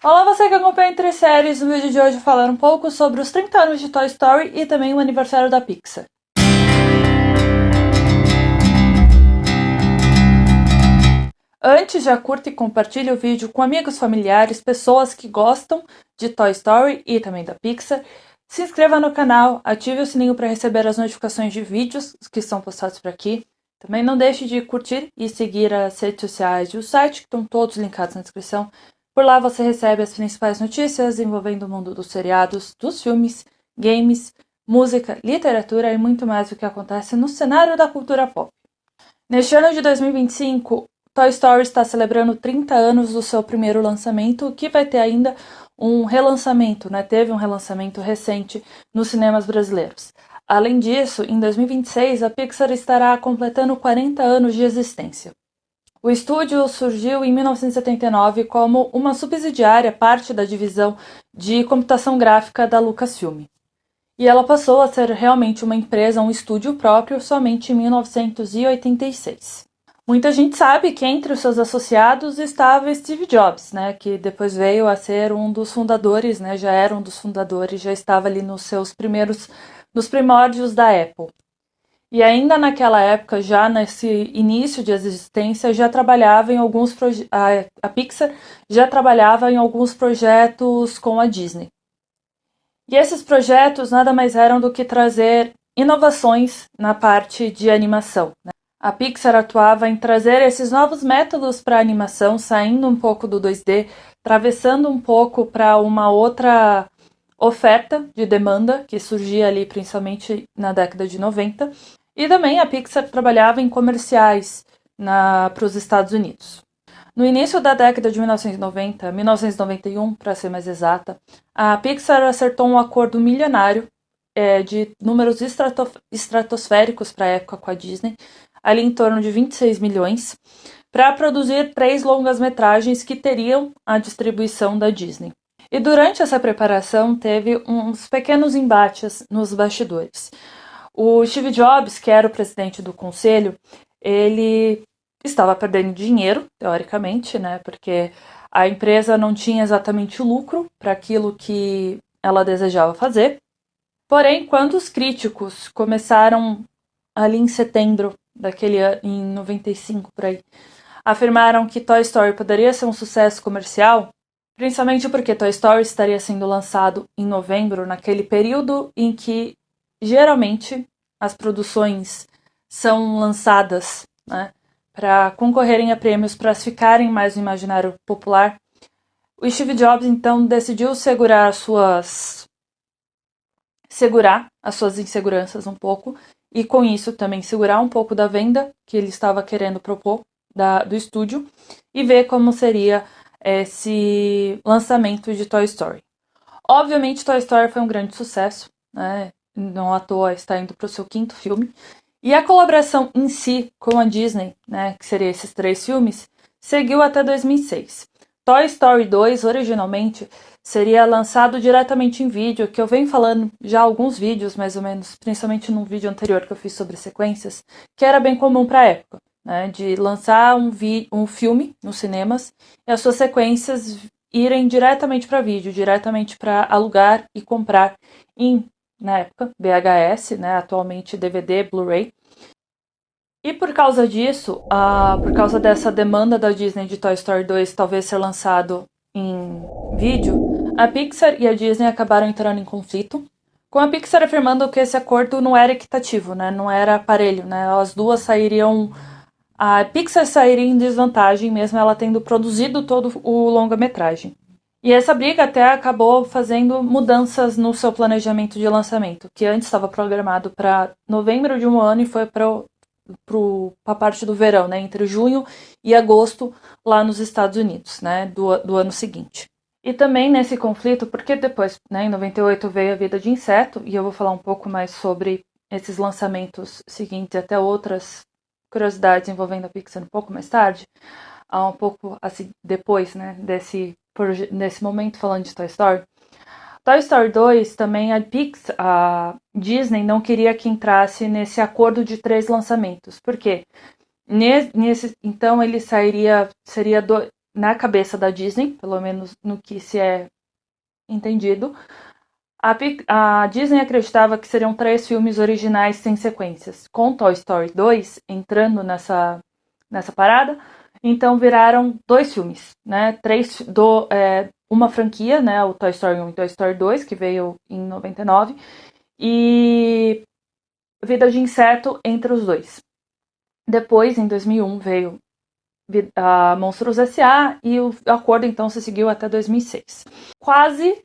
Olá, você que acompanha Entre Séries. No vídeo de hoje falar um pouco sobre os 30 anos de Toy Story e também o aniversário da Pixar. Antes, já curta e compartilhe o vídeo com amigos, familiares, pessoas que gostam de Toy Story e também da Pixar. Se inscreva no canal, ative o sininho para receber as notificações de vídeos que são postados por aqui. Também não deixe de curtir e seguir as redes sociais e o site, que estão todos linkados na descrição. Por lá você recebe as principais notícias envolvendo o mundo dos seriados, dos filmes, games, música, literatura e muito mais o que acontece no cenário da cultura pop. Neste ano de 2025, Toy Story está celebrando 30 anos do seu primeiro lançamento, que vai ter ainda um relançamento, né? Teve um relançamento recente nos cinemas brasileiros. Além disso, em 2026, a Pixar estará completando 40 anos de existência. O estúdio surgiu em 1979 como uma subsidiária, parte da divisão de computação gráfica da Lucasfilm. E ela passou a ser realmente uma empresa, um estúdio próprio, somente em 1986. Muita gente sabe que entre os seus associados estava Steve Jobs, né, que depois veio a ser um dos fundadores, né, já era um dos fundadores, já estava ali nos primórdios da Apple. E ainda naquela época, já nesse início de existência, já trabalhava em alguns a Pixar já trabalhava em alguns projetos com a Disney. E esses projetos nada mais eram do que trazer inovações na parte de animação, né? A Pixar atuava em trazer esses novos métodos para animação, saindo um pouco do 2D, atravessando um pouco para uma outra oferta de demanda que surgia ali principalmente na década de 90. E também a Pixar trabalhava em comerciais para os Estados Unidos. No início da década de 1990, 1991 para ser mais exata, a Pixar acertou um acordo milionário de números estratosféricos para a época com a Disney, ali em torno de 26 milhões, para produzir 3 longas-metragens que teriam a distribuição da Disney. E durante essa preparação teve uns pequenos embates nos bastidores. O Steve Jobs, que era o presidente do conselho, ele estava perdendo dinheiro, teoricamente, né? Porque a empresa não tinha exatamente lucro para aquilo que ela desejava fazer. Porém, quando os críticos começaram ali em setembro daquele ano, em 95 por aí, afirmaram que Toy Story poderia ser um sucesso comercial, principalmente porque Toy Story estaria sendo lançado em novembro, naquele período em que geralmente as produções são lançadas, né, para concorrerem a prêmios, para ficarem mais no imaginário popular. O Steve Jobs então decidiu segurar as suas inseguranças um pouco e com isso também segurar um pouco da venda que ele estava querendo propor do estúdio e ver como seria esse lançamento de Toy Story. Obviamente, Toy Story foi um grande sucesso, né? Não à toa está indo para o seu 5º filme. E a colaboração em si com a Disney, né, que seria esses 3 filmes, seguiu até 2006. Toy Story 2, originalmente, seria lançado diretamente em vídeo, que eu venho falando já alguns vídeos, mais ou menos, principalmente num vídeo anterior que eu fiz sobre sequências, que era bem comum para a época, né, de lançar um filme nos cinemas e as suas sequências irem diretamente para vídeo, diretamente para alugar e comprar na época, VHS, né, atualmente DVD, Blu-ray. E por causa disso, por causa dessa demanda da Disney de Toy Story 2 talvez ser lançado em vídeo, a Pixar e a Disney acabaram entrando em conflito, com a Pixar afirmando que esse acordo não era equitativo, né, não era parelho, né, as duas sairiam... A Pixar sairia em desvantagem, mesmo ela tendo produzido todo o longa-metragem. E essa briga até acabou fazendo mudanças no seu planejamento de lançamento, que antes estava programado para novembro de um ano e foi para a parte do verão, né, entre junho e agosto, lá nos Estados Unidos, né, do ano seguinte. E também nesse conflito, porque depois, né, em 98 veio A Vida de Inseto, e eu vou falar um pouco mais sobre esses lançamentos seguintes, até outras curiosidades envolvendo a Pixar um pouco mais tarde, um pouco assim, depois, né, nesse momento falando de Toy Story. Toy Story 2 também a Disney não queria que entrasse nesse acordo de 3 lançamentos. Por quê? Então ele seria na cabeça da Disney, pelo menos no que se é entendido, a Disney acreditava que seriam 3 filmes originais sem sequências. Com Toy Story 2 entrando nessa parada, então viraram 2 filmes, né? Uma franquia, né? O Toy Story 1 e Toy Story 2, que veio em 99, e Vida de Inseto entre os dois. Depois, em 2001, veio a Monstros S.A. e o acordo então se seguiu até 2006. Quase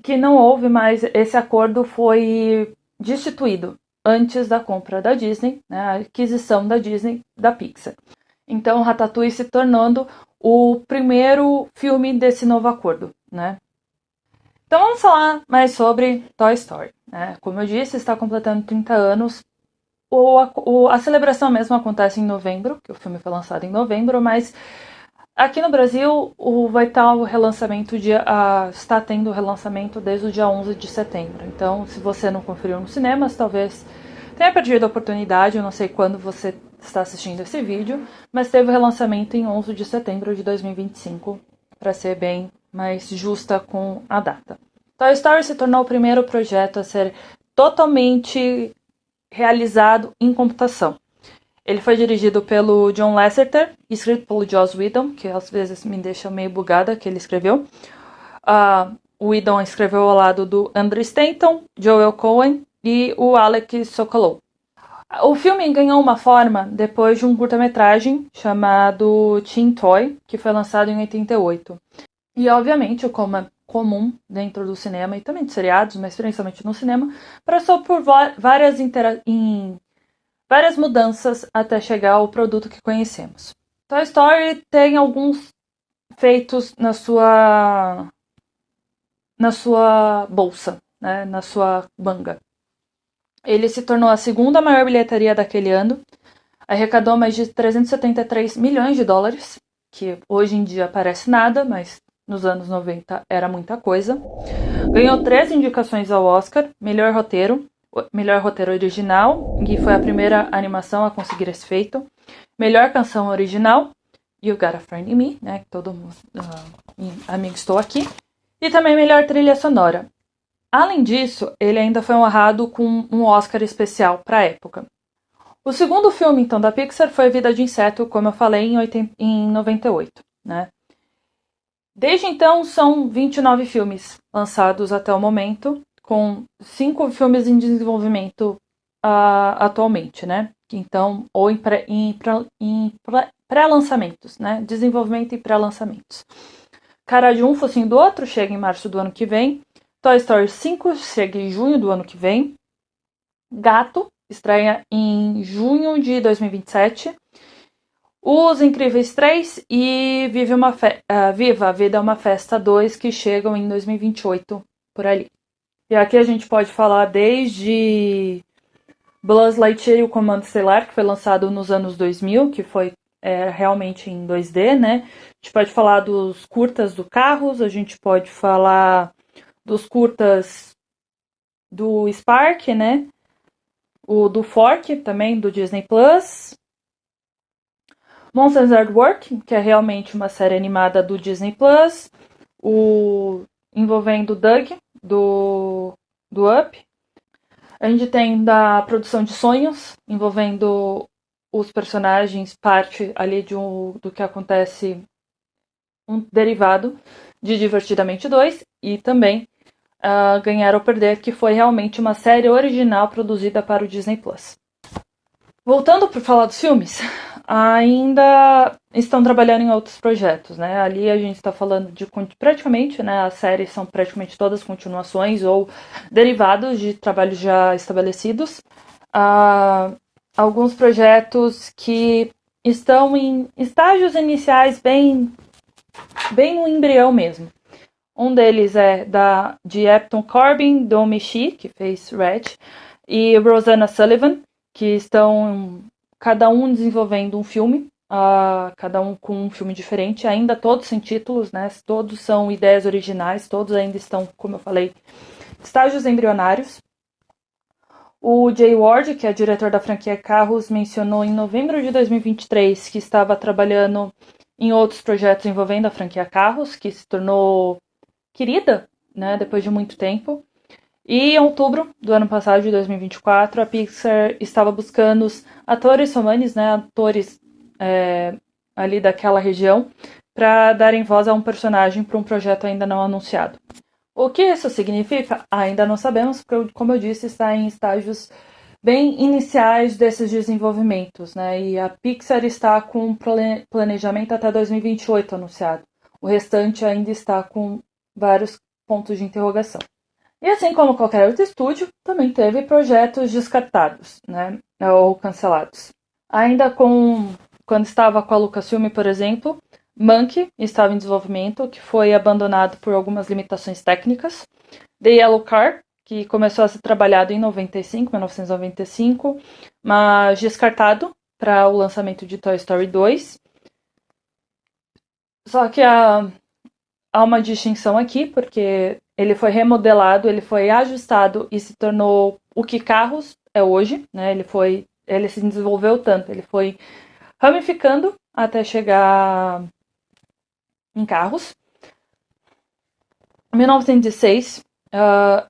que não houve, mas esse acordo foi destituído antes da compra da Disney, né, a aquisição da Disney da Pixar. Então, Ratatouille se tornando o primeiro filme desse novo acordo, né? Então vamos falar mais sobre Toy Story, né? Como eu disse, está completando 30 anos. A celebração mesmo acontece em novembro, que o filme foi lançado em novembro, mas aqui no Brasil vai estar o relançamento, está tendo o relançamento desde o dia 11 de setembro. Então, se você não conferiu nos cinemas, talvez tenha perdido a oportunidade, eu não sei quando você está assistindo esse vídeo, mas teve o relançamento em 11 de setembro de 2025, para ser bem mais justa com a data. Toy Story se tornou o primeiro projeto a ser totalmente realizado em computação. Ele foi dirigido pelo John Lasseter, escrito pelo Joss Whedon, que às vezes me deixa meio bugada que ele escreveu. O Whedon escreveu ao lado do Andrew Stanton, Joel Cohen e o Alec Sokolow. O filme ganhou uma forma depois de um curta-metragem chamado Teen Toy, que foi lançado em 88. E, obviamente, como é comum dentro do cinema e também de seriados, mas principalmente no cinema, passou por várias mudanças até chegar ao produto que conhecemos. Toy Story tem alguns feitos na sua bolsa, né, na sua manga. Ele se tornou a segunda maior bilheteria daquele ano, arrecadou mais de 373 milhões de dólares, que hoje em dia parece nada, mas nos anos 90 era muita coisa. Ganhou 3 indicações ao Oscar, melhor roteiro original, que foi a primeira animação a conseguir esse feito. Melhor canção original, You Got a Friend in Me, né, que todo mundo, amigo, estou aqui. E também melhor trilha sonora. Além disso, ele ainda foi honrado com um Oscar especial para a época. O segundo filme, então, da Pixar foi Vida de Inseto, como eu falei, em 98, né? Desde então, são 29 filmes lançados até o momento, com 5 filmes em desenvolvimento atualmente, né? Então, ou em pré-lançamentos, né? Desenvolvimento e pré-lançamentos. Cara de um, Focinho do Outro chega em março do ano que vem. Toy Story 5 chega em junho do ano que vem. Gato estreia em junho de 2027. Os Incríveis 3 e Viva a Vida é uma Festa 2, que chegam em 2028, por ali. E aqui a gente pode falar desde Buzz Lightyear e o Comando Estelar, que foi lançado nos anos 2000, que foi realmente em 2D, né? A gente pode falar dos curtas do Carros, a gente pode falar dos curtas do Spark, né? O do Fork, também, do Disney Plus. Monsters at Work, que é realmente uma série animada do Disney Plus, envolvendo o Doug, do Up. A gente tem da produção de Sonhos, envolvendo os personagens, parte ali do que acontece, um derivado de Divertidamente 2, e também Ganhar ou Perder, que foi realmente uma série original produzida para o Disney Plus. Voltando para falar dos filmes, ainda estão trabalhando em outros projetos, né? Ali a gente está falando de praticamente, né? As séries são praticamente todas continuações ou derivados de trabalhos já estabelecidos. Alguns projetos que estão em estágios iniciais bem no embrião mesmo. Um deles é de Apton Corbin, Don Michi, que fez Red, e Rosanna Sullivan, que estão cada um desenvolvendo um filme, cada um com um filme diferente, ainda todos sem títulos, né? Todos são ideias originais, todos ainda estão, como eu falei, estágios embrionários. O Jay Ward, que é diretor da franquia Carros, mencionou em novembro de 2023 que estava trabalhando em outros projetos envolvendo a franquia Carros, que se tornou querida, né, depois de muito tempo. E em outubro do ano passado, de 2024, a Pixar estava buscando os atores romanes, né, atores ali daquela região, para darem voz a um personagem para um projeto ainda não anunciado. O que isso significa? Ainda não sabemos, porque, como eu disse, está em estágios bem iniciais desses desenvolvimentos, né? E a Pixar está com um planejamento até 2028 anunciado. O restante ainda está com vários pontos de interrogação. E assim como qualquer outro estúdio, também teve projetos descartados, né? Ou cancelados. Ainda quando estava com a Lucasfilm, por exemplo, Monkey estava em desenvolvimento, que foi abandonado por algumas limitações técnicas. The Yellow Car, que começou a ser trabalhado em 1995, mas descartado para o lançamento de Toy Story 2. Só que há uma distinção aqui, porque ele foi remodelado, ele foi ajustado e se tornou o que Carros é hoje, né? Ele se desenvolveu tanto, ele foi ramificando até chegar em Carros. 1906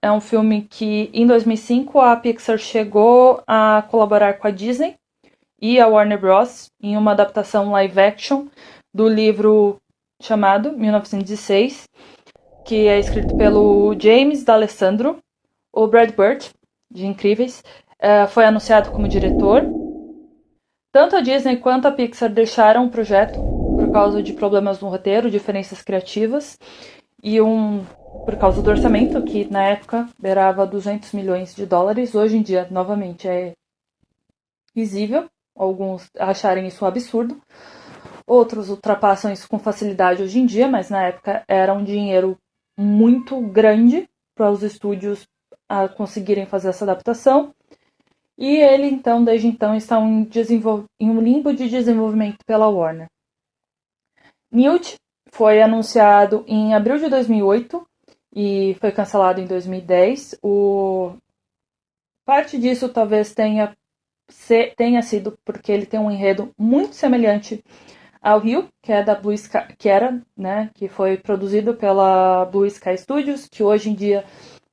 é um filme que, em 2005, a Pixar chegou a colaborar com a Disney e a Warner Bros. Em uma adaptação live action do livro chamado 1906, que é escrito pelo James D'Alessandro. O Brad Bird, de Incríveis, foi anunciado como diretor. Tanto a Disney quanto a Pixar deixaram o projeto por causa de problemas no roteiro, diferenças criativas e por causa do orçamento, que na época beirava 200 milhões de dólares. Hoje em dia, novamente, é risível alguns acharem isso um absurdo. Outros ultrapassam isso com facilidade hoje em dia, mas na época era um dinheiro muito grande para os estúdios conseguirem fazer essa adaptação. E ele, então, desde então, está em um limbo de desenvolvimento pela Warner. Newt foi anunciado em abril de 2008 e foi cancelado em 2010. Parte disso talvez tenha sido porque ele tem um enredo muito semelhante ao Rio, que é da Blue Sky, que foi produzido pela Blue Sky Studios, que hoje em dia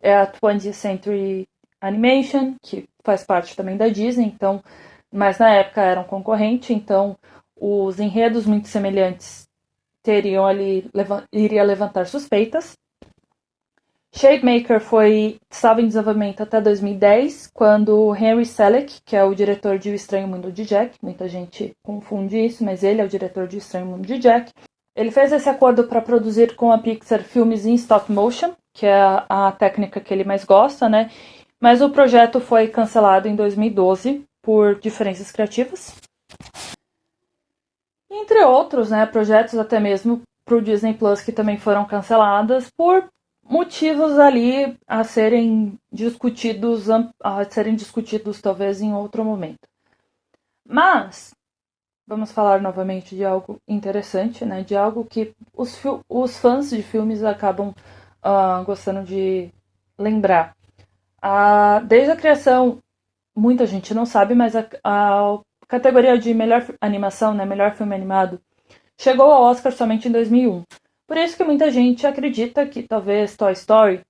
é a 20th Century Animation, que faz parte também da Disney, então, mas na época era um concorrente, então os enredos muito semelhantes iria levantar suspeitas. Shademaker estava em desenvolvimento até 2010, quando Henry Selick, que é o diretor de O Estranho Mundo de Jack, muita gente confunde isso, mas ele é o diretor de O Estranho Mundo de Jack, ele fez esse acordo para produzir com a Pixar filmes em stop motion, que é a técnica que ele mais gosta, né? Mas o projeto foi cancelado em 2012 por diferenças criativas. Entre outros, né, projetos até mesmo para o Disney Plus que também foram canceladas por motivos ali a serem discutidos talvez em outro momento. Mas vamos falar novamente de algo interessante, né? De algo que os fãs de filmes acabam gostando de lembrar. Desde a criação, muita gente não sabe, mas a categoria de melhor animação, né? Melhor filme animado, chegou ao Oscar somente em 2001. Por isso que muita gente acredita que talvez Toy Story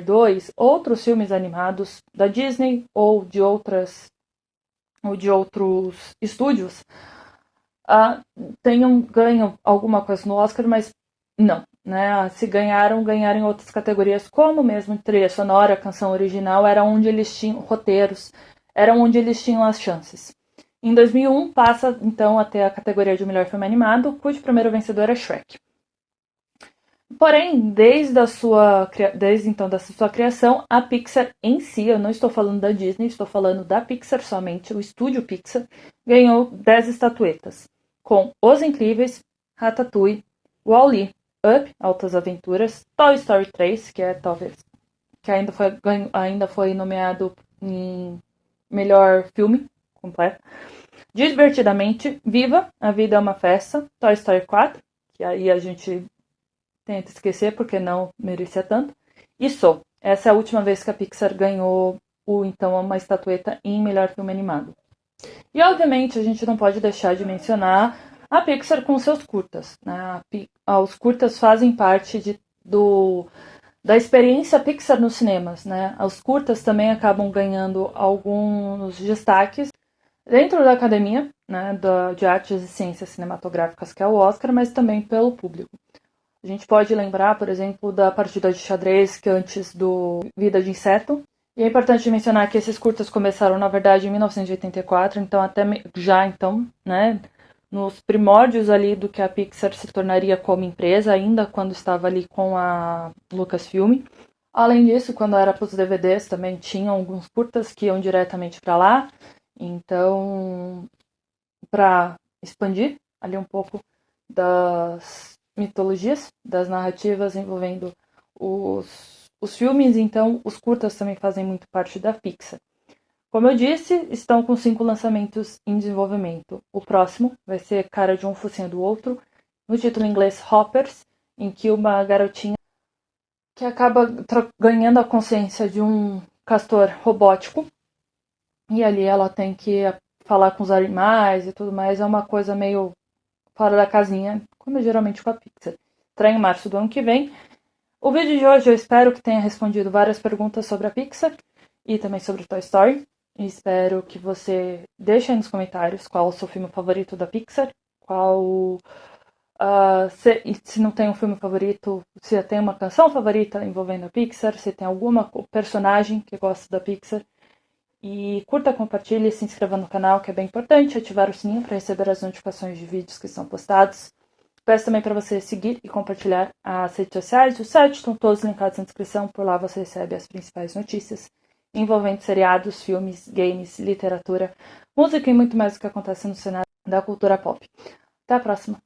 2, outros filmes animados da Disney ou de outros estúdios tenham ganho alguma coisa no Oscar, mas não, né? Se ganharam em outras categorias, como mesmo trilha sonora, canção original, era onde eles tinham roteiros, era onde eles tinham as chances. Em 2001, passa então a ter a categoria de melhor filme animado, cujo primeiro vencedor é Shrek. Porém, desde então dessa sua criação, a Pixar em si, eu não estou falando da Disney, estou falando da Pixar somente, o estúdio Pixar, ganhou 10 estatuetas, com Os Incríveis, Ratatouille, Wall-E, Up, Altas Aventuras, Toy Story 3, que ainda foi nomeado em melhor filme completo, Divertidamente, Viva, A Vida é uma Festa, Toy Story 4, que aí a gente tenta esquecer porque não merecia tanto, e Soul. Essa é a última vez que a Pixar ganhou então uma estatueta em melhor filme animado. E obviamente a gente não pode deixar de mencionar a Pixar com seus curtas, né? Os curtas fazem parte da experiência Pixar nos cinemas, né? Os curtas também acabam ganhando alguns destaques dentro da academia, né, de artes e ciências cinematográficas, que é o Oscar, mas também pelo público. A gente pode lembrar, por exemplo, da partida de xadrez, que antes do Vida de Inseto. E é importante mencionar que esses curtas começaram, na verdade, em 1984, então então, né, nos primórdios ali do que a Pixar se tornaria como empresa, ainda quando estava ali com a Lucasfilm. Além disso, quando era para os DVDs, também tinham alguns curtas que iam diretamente para lá. Então, para expandir ali um pouco das mitologias, das narrativas envolvendo os filmes, então os curtas também fazem muito parte da Pixar. Como eu disse, estão com 5 lançamentos em desenvolvimento. O próximo vai ser Cara de um Focinho do Outro, no título em inglês Hoppers, em que uma garotinha que acaba ganhando a consciência de um castor robótico, e ali ela tem que falar com os animais e tudo mais, é uma coisa meio fora da casinha, como é geralmente com a Pixar. Estreia em março do ano que vem. O vídeo de hoje eu espero que tenha respondido várias perguntas sobre a Pixar e também sobre Toy Story. E espero que você deixe aí nos comentários qual é o seu filme favorito da Pixar, qual se não tem um filme favorito, se tem uma canção favorita envolvendo a Pixar, se tem alguma personagem que gosta da Pixar. E curta, compartilhe, se inscreva no canal, que é bem importante, ativar o sininho para receber as notificações de vídeos que são postados. Peço também para você seguir e compartilhar as redes sociais. O site estão todos linkados na descrição, por lá você recebe as principais notícias envolvendo seriados, filmes, games, literatura, música e muito mais do que acontece no cenário da cultura pop. Até a próxima!